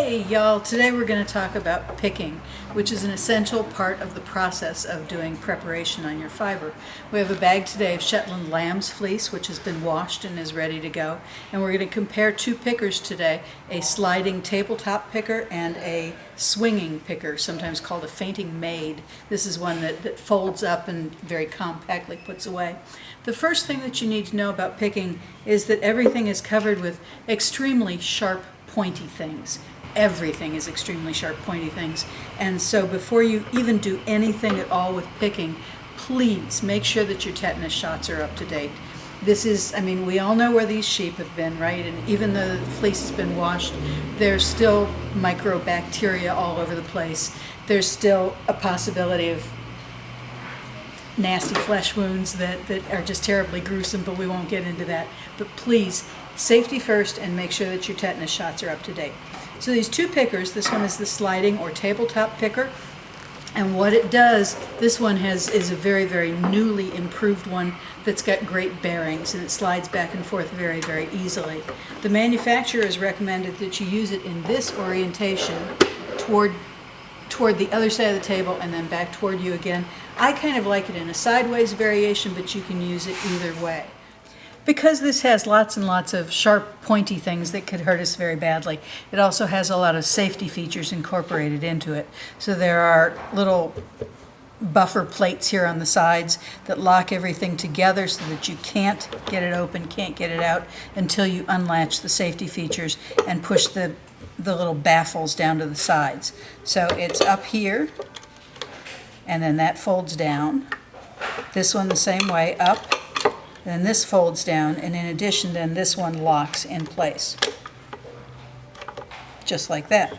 Hey y'all, today we're going to talk about picking, which is an essential part of the process of doing preparation on your fiber. We have a bag today of Shetland lamb's fleece, which has been washed and is ready to go. And we're going to compare two pickers today, a sliding tabletop picker and a swinging picker, sometimes called a fainting maid. This is one that folds up and very compactly puts away. The first thing that you need to know about picking is that everything is covered with extremely sharp, pointy things. Everything is extremely sharp, pointy things. And so before you even do anything at all with picking, please make sure that your tetanus shots are up to date. This is, we all know where these sheep have been, right? And even though the fleece has been washed, there's still microbacteria all over the place. There's still a possibility of nasty flesh wounds that are just terribly gruesome, but we won't get into that. But please, safety first, and make sure that your tetanus shots are up to date. So these two pickers, this one is the sliding or tabletop picker, and what it does, this one is a very, very newly improved one that's got great bearings, and it slides back and forth very, very easily. The manufacturer has recommended that you use it in this orientation toward the other side of the table and then back toward you again. I kind of like it in a sideways variation, but you can use it either way. Because this has lots and lots of sharp, pointy things that could hurt us very badly, it also has a lot of safety features incorporated into it. So there are little buffer plates here on the sides that lock everything together so that you can't get it open, can't get it out until you unlatch the safety features and push the little baffles down to the sides. So it's up here, and then that folds down. This one the same way, up. Then this folds down, and in addition, then this one locks in place. Just like that.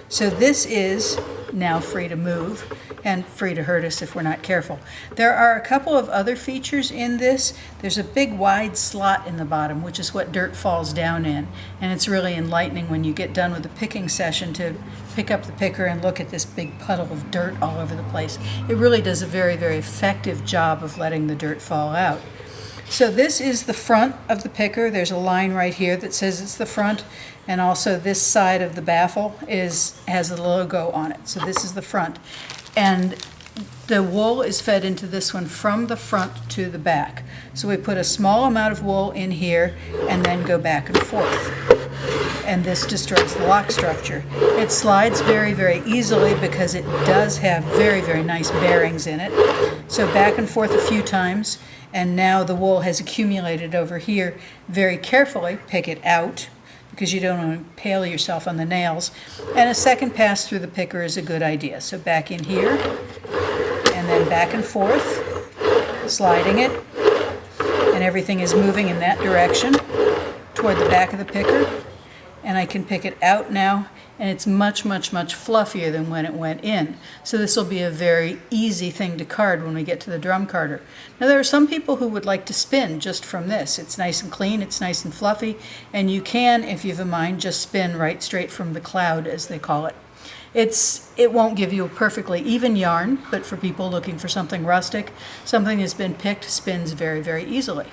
So this is now free to move and free to hurt us if we're not careful. There are a couple of other features in this. There's a big wide slot in the bottom, which is what dirt falls down in. And it's really enlightening when you get done with the picking session to pick up the picker and look at this big puddle of dirt all over the place. It really does a very, very effective job of letting the dirt fall out. So this is the front of the picker. There's a line right here that says it's the front, and also this side of the baffle has a logo on it. So this is the front. And the wool is fed into this one from the front to the back. So we put a small amount of wool in here and then go back and forth. And this destroys the lock structure. It slides very, very easily because it does have very, very nice bearings in it. So back and forth a few times, and now the wool has accumulated over here. Very carefully pick it out because you don't want to impale yourself on the nails. And a second pass through the picker is a good idea. So back in here, and then back and forth, sliding it, and everything is moving in that direction toward the back of the picker. And I can pick it out now, and it's much, much, much fluffier than when it went in. So this will be a very easy thing to card when we get to the drum carder. Now there are some people who would like to spin just from this. It's nice and clean, it's nice and fluffy, and you can, if you have a mind, just spin right straight from the cloud, as they call it. It won't give you a perfectly even yarn, but for people looking for something rustic, something that's been picked spins very, very easily.